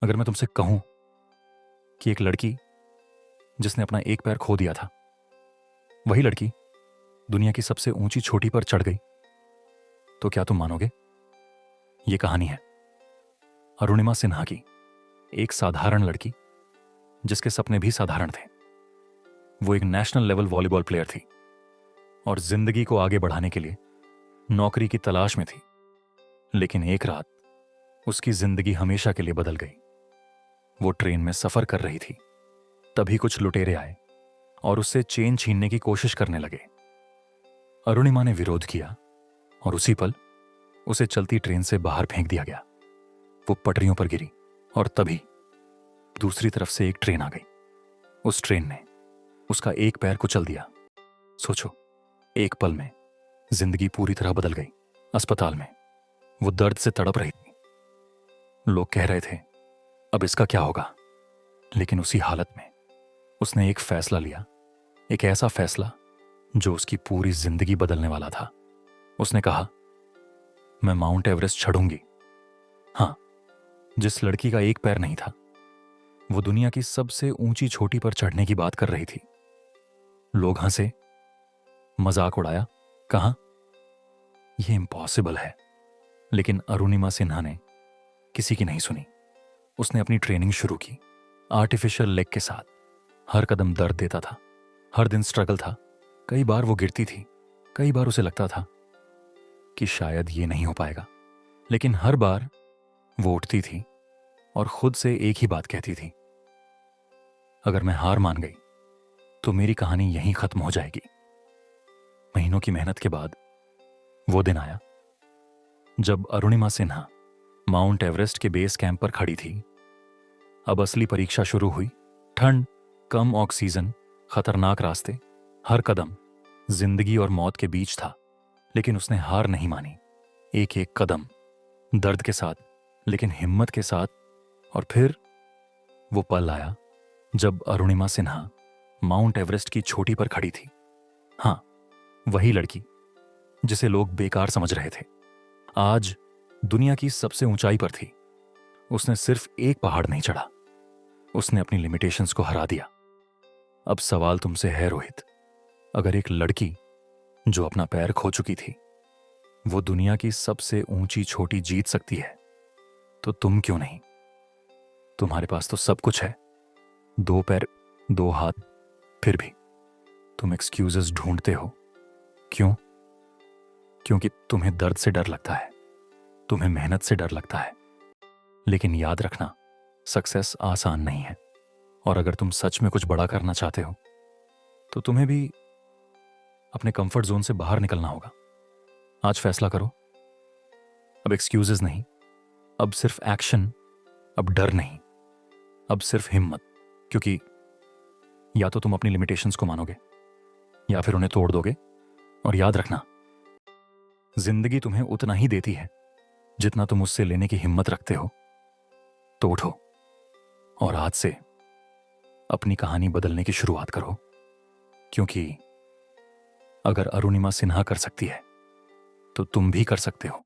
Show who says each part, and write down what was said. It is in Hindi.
Speaker 1: अगर मैं तुमसे कहूं कि एक लड़की जिसने अपना एक पैर खो दिया था, वही लड़की दुनिया की सबसे ऊंची चोटी पर चढ़ गई, तो क्या तुम मानोगे? ये कहानी है अरुणिमा सिन्हा की, एक साधारण लड़की जिसके सपने भी साधारण थे। वो एक नेशनल लेवल वॉलीबॉल प्लेयर थी और जिंदगी को आगे बढ़ाने के लिए नौकरी की तलाश में थी। लेकिन एक रात उसकी जिंदगी हमेशा के लिए बदल गई। वो ट्रेन में सफर कर रही थी, तभी कुछ लुटेरे आए और उससे चेन छीनने की कोशिश करने लगे। अरुणिमा ने विरोध किया और उसी पल उसे चलती ट्रेन से बाहर फेंक दिया गया। वो पटरियों पर गिरी और तभी दूसरी तरफ से एक ट्रेन आ गई। उस ट्रेन ने उसका एक पैर कुचल दिया। सोचो, एक पल में जिंदगी पूरी तरह बदल गई। अस्पताल में वो दर्द से तड़प रही थी। लोग कह रहे थे अब इसका क्या होगा, लेकिन उसी हालत में उसने एक फैसला लिया, एक ऐसा फैसला जो उसकी पूरी जिंदगी बदलने वाला था। उसने कहा, मैं माउंट एवरेस्ट चढ़ूंगी। हाँ, जिस लड़की का एक पैर नहीं था, वो दुनिया की सबसे ऊंची चोटी पर चढ़ने की बात कर रही थी। लोग हंसे, मजाक उड़ाया, कहा यह इम्पॉसिबल है। लेकिन अरुणिमा सिन्हा ने किसी की नहीं सुनी। उसने अपनी ट्रेनिंग शुरू की, आर्टिफिशियल लेग के साथ। हर कदम दर्द देता था, हर दिन स्ट्रगल था। कई बार वो गिरती थी, कई बार उसे लगता था कि शायद ये नहीं हो पाएगा, लेकिन हर बार वो उठती थी और खुद से एक ही बात कहती थी, अगर मैं हार मान गई तो मेरी कहानी यहीं खत्म हो जाएगी। महीनों की मेहनत के बाद वो दिन आया जब अरुणिमा सिन्हा माउंट एवरेस्ट के बेस कैंप पर खड़ी थी। अब असली परीक्षा शुरू हुई। ठंड, कम ऑक्सीजन, खतरनाक रास्ते, हर कदम जिंदगी और मौत के बीच था। लेकिन उसने हार नहीं मानी। एक एक कदम दर्द के साथ, लेकिन हिम्मत के साथ। और फिर वो पल आया जब अरुणिमा सिन्हा माउंट एवरेस्ट की चोटी पर खड़ी थी। हाँ, वही लड़की जिसे लोग बेकार समझ रहे थे, आज दुनिया की सबसे ऊंचाई पर थी। उसने सिर्फ एक पहाड़ नहीं चढ़ा, उसने अपनी लिमिटेशंस को हरा दिया। अब सवाल तुमसे है रोहित, अगर एक लड़की जो अपना पैर खो चुकी थी वो दुनिया की सबसे ऊंची चोटी जीत सकती है, तो तुम क्यों नहीं? तुम्हारे पास तो सब कुछ है, दो पैर, दो हाथ, फिर भी तुम एक्सक्यूजेस ढूंढते हो। क्यों? क्योंकि तुम्हें दर्द से डर लगता है, तुम्हें मेहनत से डर लगता है। लेकिन याद रखना, सक्सेस आसान नहीं है, और अगर तुम सच में कुछ बड़ा करना चाहते हो तो तुम्हें भी अपने कंफर्ट जोन से बाहर निकलना होगा। आज फैसला करो, अब एक्सक्यूजेस नहीं, अब सिर्फ एक्शन, अब डर नहीं, अब सिर्फ हिम्मत। क्योंकि या तो तुम अपनी लिमिटेशंस को मानोगे या फिर उन्हें तोड़ दोगे। और याद रखना, जिंदगी तुम्हें उतना ही देती है जितना तुम उससे लेने की हिम्मत रखते हो। तो उठो और आज से अपनी कहानी बदलने की शुरुआत करो, क्योंकि अगर अरुणिमा सिन्हा कर सकती है तो तुम भी कर सकते हो।